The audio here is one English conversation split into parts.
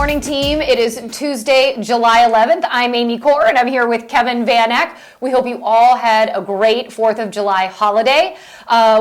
morning, team. It is Tuesday, July 11th. I'm Amy Corr, and I'm here with Kevin Van Eck. We hope you all had a great 4th of July holiday.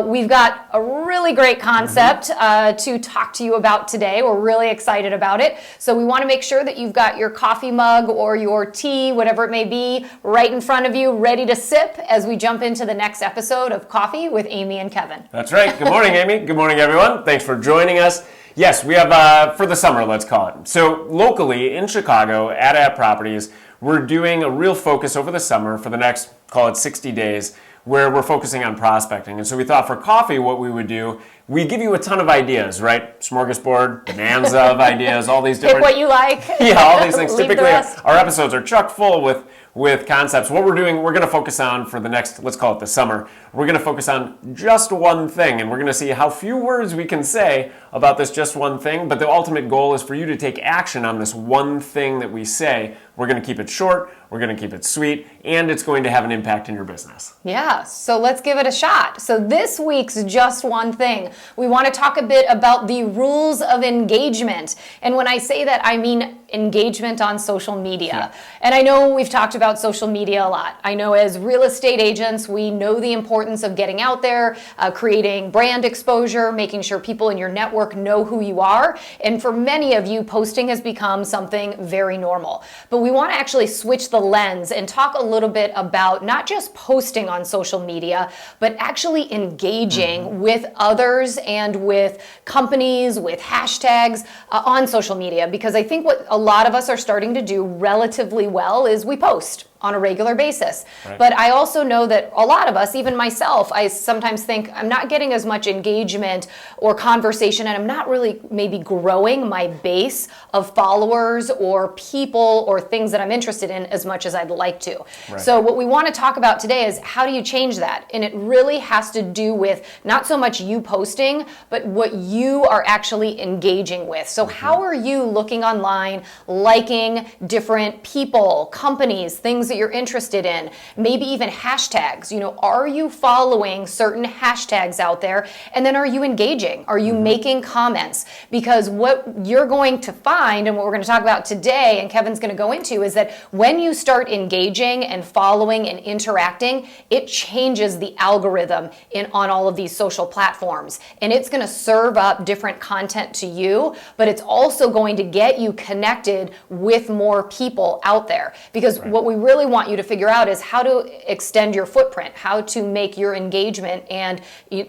We've got a really great concept to talk to you about today. We're really excited about it. So we want to make sure that you've got your coffee mug or your tea, whatever it may be, right in front of you, ready to sip as we jump into the next episode of Coffee with Amy and Kevin. That's right. Good morning, Amy. Good morning, everyone. Thanks for joining us. Yes, we have, for the summer, let's call it. So locally in Chicago, at Properties, we're doing a real focus over the summer for the next, call it 60 days, where we're focusing on prospecting. And so we thought for coffee, what we would do, we give you a ton of ideas, right? Smorgasbord, bonanza of ideas, all these different... Pick what you like. Yeah, all these things. Leave Typically, the rest. our episodes are chock full with concepts. What we're doing, we're going to focus on for the next, let's call it the summer, we're going to focus on just one thing, and we're going to see how few words we can say about this just one thing, but the ultimate goal is for you to take action on this one thing that we say. We're going to keep it short, we're going to keep it sweet, and it's going to have an impact in your business. Yeah, so let's give it a shot. So this week's Just One Thing, we want to talk a bit about the rules of engagement. And when I say that, I mean engagement on social media. Yeah. And I know we've talked about social media a lot. I know as real estate agents, we know the importance of getting out there, creating brand exposure, making sure people in your network know who you are. And for many of you, posting has become something very normal. But we want to actually switch the lens and talk a little bit about not just posting on social media, but actually engaging with others and with companies, with hashtags on social media. Because I think what a lot of us are starting to do relatively well is we post on a regular basis. Right. But I also know that a lot of us, even myself, I sometimes think I'm not getting as much engagement or conversation, and I'm not really maybe growing my base of followers or people or things that I'm interested in as much as I'd like to. Right. So what we want to talk about today is how do you change that? And it really has to do with not so much you posting, but what you are actually engaging with. So how are you looking online, liking different people, companies, things that you're interested in, maybe even hashtags? You know, are you following certain hashtags out there? And then are you engaging? Are you making comments? Because what you're going to find, and what we're going to talk about today, and Kevin's going to go into, is that when you start engaging and following and interacting, it changes the algorithm on all of these social platforms. And it's going to serve up different content to you, but it's also going to get you connected with more people out there. Because what we really want you to figure out is how to extend your footprint, how to make your engagement and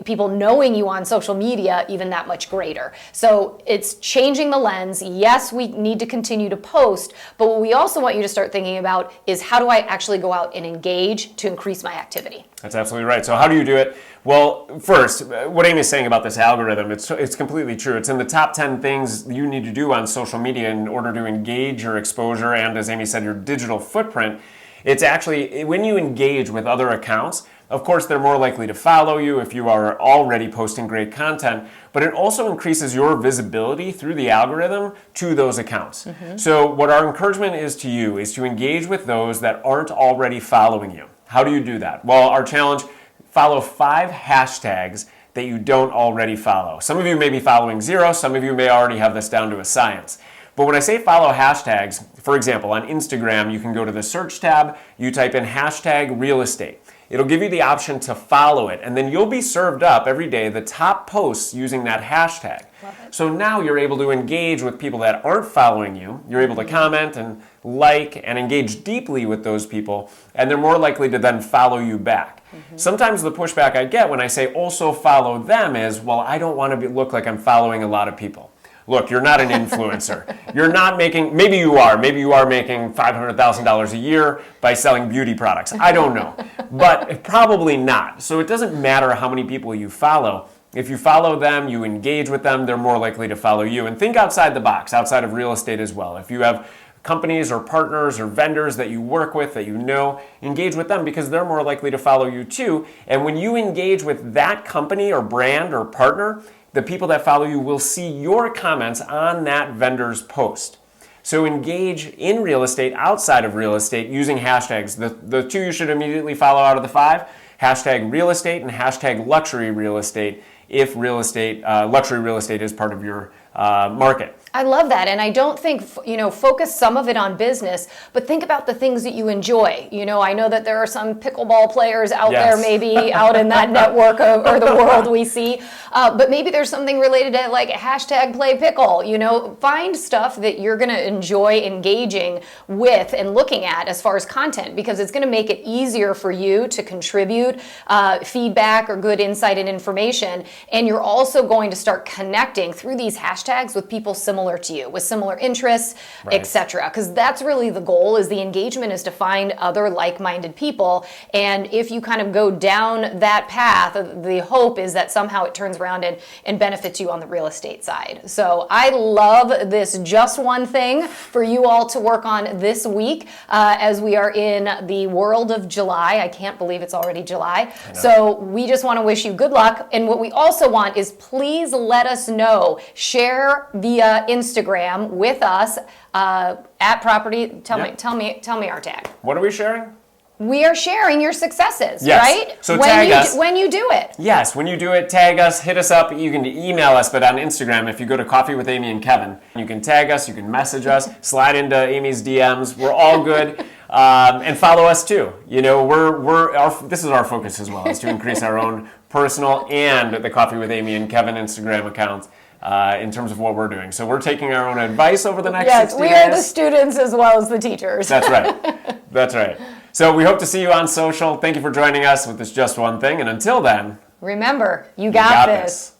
people knowing you on social media even that much greater. So it's changing the lens. Yes, we need to continue to post, but what we also want you to start thinking about is how do I actually go out and engage to increase my activity? That's absolutely right. So how do you do it? Well, first, what Amy's saying about this algorithm, it's completely true. It's in the top 10 things you need to do on social media in order to engage your exposure and, as Amy said, your digital footprint. It's actually, when you engage with other accounts, of course, they're more likely to follow you if you are already posting great content, but it also increases your visibility through the algorithm to those accounts. So what our encouragement is to you is to engage with those that aren't already following you. How do you do that? Well, our challenge, follow 5 hashtags that you don't already follow. Some of you may be following 0, some of you may already have this down to a science. But when I say follow hashtags, for example, on Instagram, you can go to the search tab, you type in hashtag real estate. It'll give you the option to follow it, and then you'll be served up every day the top posts using that hashtag. So now you're able to engage with people that aren't following you. You're able to comment and like and engage deeply with those people, and they're more likely to then follow you back. Sometimes the pushback I get when I say also follow them is, well, I don't want to look like I'm following a lot of people. Look, you're not an influencer. You're not making, maybe you are making $500,000 a year by selling beauty products. I don't know, but probably not. So it doesn't matter how many people you follow. If you follow them, you engage with them, they're more likely to follow you. And think outside the box, outside of real estate as well. If you have companies or partners or vendors that you work with, that you know, engage with them because they're more likely to follow you too. And when you engage with that company or brand or partner, the people that follow you will see your comments on that vendor's post. So engage in real estate, outside of real estate, using hashtags. The 2 you should immediately follow out of the 5, hashtag real estate and hashtag luxury real estate, if real estate, luxury real estate is part of your market. I love that. And I don't think, focus some of it on business, but think about the things that you enjoy. I know that there are some pickleball players out there, maybe out in that network or the world we see, but maybe there's something related to like hashtag play pickle. Find stuff that you're going to enjoy engaging with and looking at as far as content, because it's going to make it easier for you to contribute feedback or good insight and information. And you're also going to start connecting through these hashtags with people similar to you, with similar interests, etc. Because that's really the goal, is the engagement is to find other like-minded people. And if you kind of go down that path, the hope is that somehow it turns around and benefits you on the real estate side. So I love this just one thing for you all to work on this week as we are in the world of July. I can't believe it's already July. So we just want to wish you good luck. And what we also want is, please let us know. Share via Instagram with us at property. Tell me our tag. What are we sharing? We are sharing your successes, yes. right? So tag us. When you do it. Yes, when you do it, tag us, hit us up. You can email us, but on Instagram, if you go to Coffee with Amy and Kevin, you can tag us, you can message us, slide into Amy's DMs. We're all good. And follow us too. This is our focus as well, is to increase our own personal and the Coffee with Amy and Kevin Instagram accounts. In terms of what we're doing. So we're taking our own advice over the next 60 days. Yes, we are the students as well as the teachers. That's right. That's right. So we hope to see you on social. Thank you for joining us with this Just One Thing. And until then, remember, you got this.